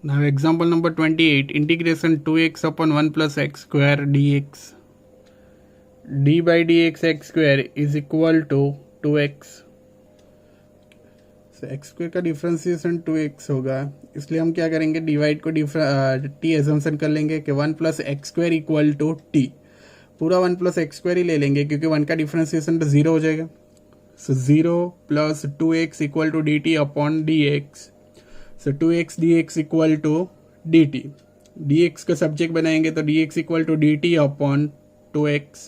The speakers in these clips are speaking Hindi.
Now example number 28, integration 2x upon 1 plus x square dx. d by dx x square is equal to 2x. So x square का डिफ्रेंसिएशन 2x होगा, इसलिए हम क्या करेंगे, डिवाइड को टी एजम्पशन कर लेंगे कि 1 plus x square equal to t. पूरा 1 प्लस एक्स स्क्वायर ही ले लेंगे क्योंकि 1 का डिफ्रेंसिएशन तो 0 हो जाएगा. So 0 plus 2x equal to d t upon d x. So 2x dx equal to dt. dx का सब्जेक्ट बनाएंगे तो dx equal to dt upon 2x.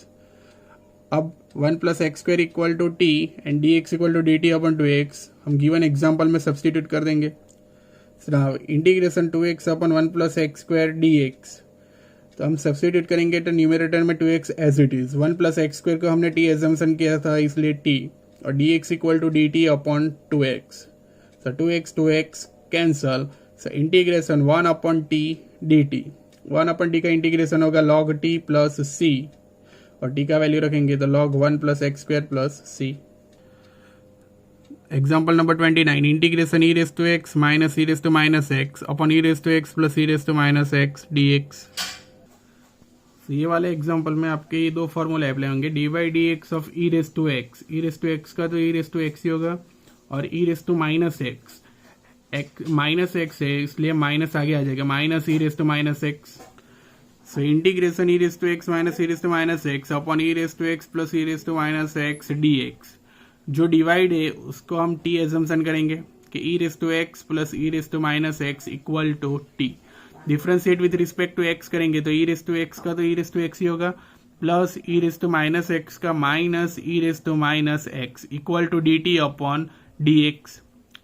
अब 1 plus x square equal to t and dx equal to dt upon 2x हम गिवन एग्जाम्पल में सब्सटीट्यूट कर देंगे. Integration 2x upon 1 plus x square dx. तो हम सब्सटीट्यूट करेंगे तो न्यूमरेटर में 2x as it is. 1 plus x square को हमने t एजम्पशन किया था इसलिए t, और dx equal to dt upon 2x. So 2x cancel. So integration 1 upon t dt. 1 upon t का इंटीग्रेशन होगा log t प्लस c, और t का वैल्यू रखेंगे तो log 1 plus x square plus c. Example number 29, integration e raise to x minus e raise to minus x upon e raise to x plus e raise to minus x dx. ये वाले एग्जाम्पल में आपके ये दो फॉर्मूले अप्लाई होंगे. D by d x of e raise to x. E raise to x का तो ई रेस टू एक्स ही होगा, और e raise to minus x minus x है इसलिए माइनस आगे आ जाएगा, minus e raise to minus x. So integration e raise to x minus e raise to minus x upon e raise to x plus e raise to minus x d x. जो डिवाइड है उसको हम टी एजम्पशन करेंगे कि e raise to x plus e raise to minus x equal to t. Differentiate with respect to x करेंगे तो ई रेस टू एक्स का तो ई रेस टू एक्स ही होगा, plus e raise to minus x का minus e raise to minus x equal to d t upon d x.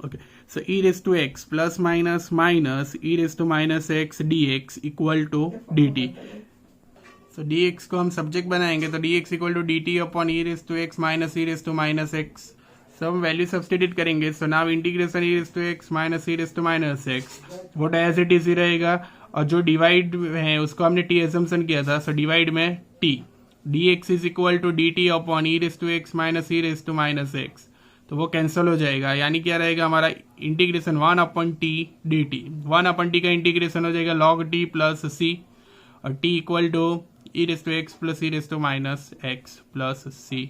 Okay, so e raise to x plus minus minus e raise to minus x d x equal to d t. So d x को हम सब्जेक्ट बनाएंगे तो d x equal to d t upon e raise to x minus e raise to minus x. सब वैल्यू सब्सटीट्यूट करेंगे. So now integration e raise to x minus e raise to minus x वो एज इट इज ही रहेगा, और जो डिवाइड है उसको हमने टी एजम्पशन किया था. सो डिवाइड में t d x is equal to d t upon e raise to x minus e raise to minus x, तो वो कैंसिल हो जाएगा. यानी क्या रहेगा हमारा integration 1 upon t d t. 1 upon t का इंटीग्रेशन हो जाएगा log टी प्लस सी, और t equal to e raise to x plus e raise to minus x plus c.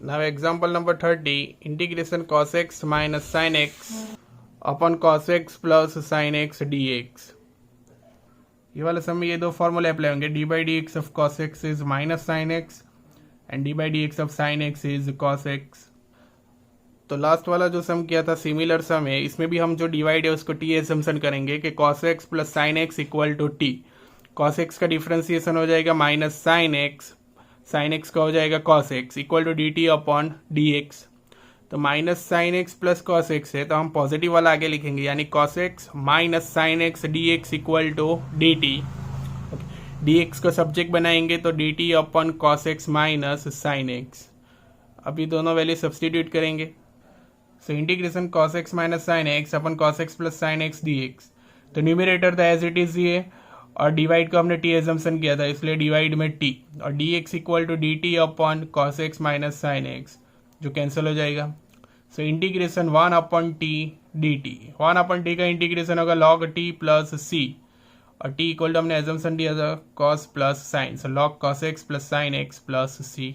Now example number 30, integration cos x minus sine x upon cos x plus sine x d x. ये वाले समय ये दो फॉर्मूले अप्लाई होंगे. D by d x of cos x is minus sine x and D by d x of sine x is cos x. तो लास्ट वाला जो सम किया था सिमिलर सम है, इसमें भी हम जो डिवाइड है उसको टी एजम्पशन करेंगे कि cos x plus sine x equal to t. cos x का डिफ्रेंसिएशन हो जाएगा माइनस साइन एक्स का हो जाएगा cos x equal to d t upon d x. तो minus sine x plus cos x है तो हम पॉजिटिव वाला आगे लिखेंगे, यानी cos x minus sine x d x equal to d t. D x को सब्जेक्ट बनाएंगे तो d t upon cos x minus sine x. अभी दोनों वैल्यू सब्सटीट्यूट करेंगे. So integration cos x minus sine x upon cos x plus sine x d x. तो न्यूमरेटर तो एज इट इज ही है, और डिवाइड को हमने टी एजम्पशन किया था इसलिए डिवाइड में टी, और d x equal to d t upon cos x minus sine x जो कैंसिल हो जाएगा. So integration 1 upon t d t. 1 upon t का इंटीग्रेशन होगा log टी प्लस सी, और टी इक्वल टू हमने एजम्पशन दिया था cos plus sine, so log cos x plus sine x plus c.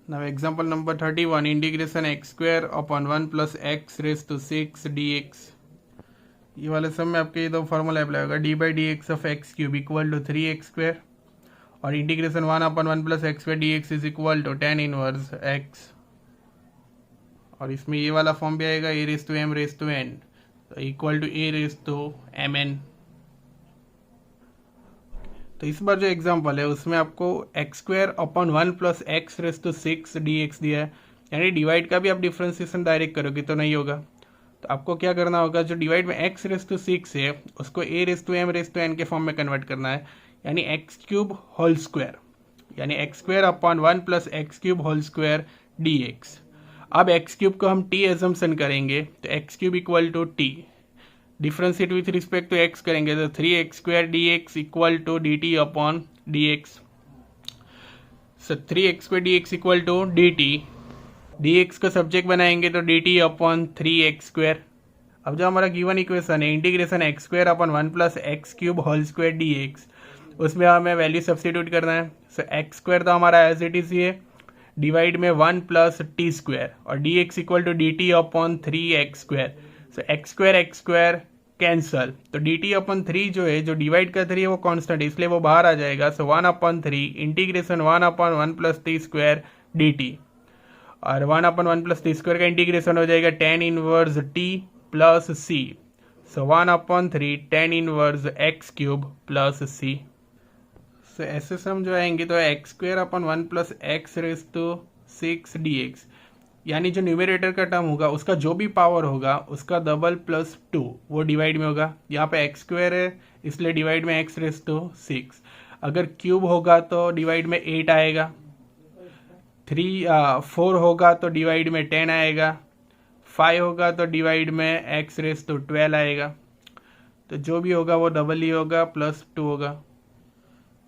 Now example number 31, इंटीग्रेशन x square अपॉन 1 plus x raise to 6 dx. ये वाले सब में आपके ये दो फॉर्मूला अप्लाई होगा. D by d x of x cube equal to 3x square, और integration 1 upon 1 plus x square d x is equal to tan inverse x. और इसमें ये वाला फॉर्म भी आएगा a raise to m raise to n equal to a raise to mn. तो इस बार जो एग्जाम्पल है उसमें आपको x square upon 1 plus x raise to 6 d x दिया है, यानी डिवाइड का भी आप डिफ्रेंसिएशन डायरेक्ट करोगे तो नहीं होगा. तो आपको क्या करना होगा, जो डिवाइड में एक्स रेस टू 6 है उसको a raise to m raise to n के फॉर्म में कन्वर्ट करना है, यानी एक्स क्यूब होल स्क्वायर, यानी x square upon 1 plus x cube whole square d x. अब एक्स क्यूब को हम टी एजम्पशन करेंगे तो x cube equal to t. Differentiate with respect to x करेंगे तो 3x square d x equal to d t upon d x. So 3x square d x equal to d t. D x का सब्जेक्ट बनाएंगे तो d t upon 3x square, अब जो हमारा गिवन इक्वेशन है integration x square upon 1 plus x cube whole square d x, उसमें हमें वैल्यू सब्सटीट्यूट करना है। सो एक्स स्क्वायर तो हमारा एज इट इज ही है, डिवाइड में 1 प्लस टी स्क्वायर और d x equal to d t upon 3 x square. So x square cancel, तो डी टी अपॉन 3 जो है, जो डिवाइड कर 3 है वो कांस्टेंट है, इसलिए वो बाहर आ जाएगा। So 1/3 integration 1/1 plus t square d t, और 1/1 प्लस टी स्क्वायर का इंटीग्रेशन हो जाएगा tan inverse t plus c. So 1/3 tan inverse x cube plus c. So ऐसे समझाएंगे तो x square upon 1 plus x raise to 6 d x, यानी जो न्यूमरेटर का टर्म होगा उसका जो भी पावर होगा उसका डबल प्लस 2 वो डिवाइड में होगा। यहाँ पे एक्स स्क्वायर है इसलिए डिवाइड में एक्स रेस टू 6, अगर क्यूब होगा तो डिवाइड में 8 आएगा, 4 होगा तो डिवाइड में 10 आएगा, 5 होगा तो डिवाइड में एक्स रेस टू 12 आएगा। तो जो भी होगा वो डबल ही होगा, प्लस 2 होगा।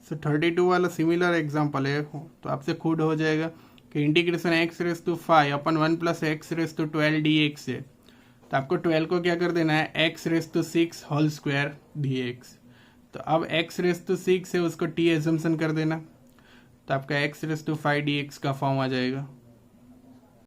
सो 32 वाला सिमिलर एग्जाम्पल है, तो आपसे खुद हो जाएगा कि integration x raise to 5 upon 1 plus x raise to 12 d x है, तो आपको 12 को क्या कर देना है, x raise to 6 whole square d x. तो अब एक्स रेस टू 6 है उसको टी एजम्पशन कर देना, तो आपका x raise to 5 d x का फॉर्म आ जाएगा।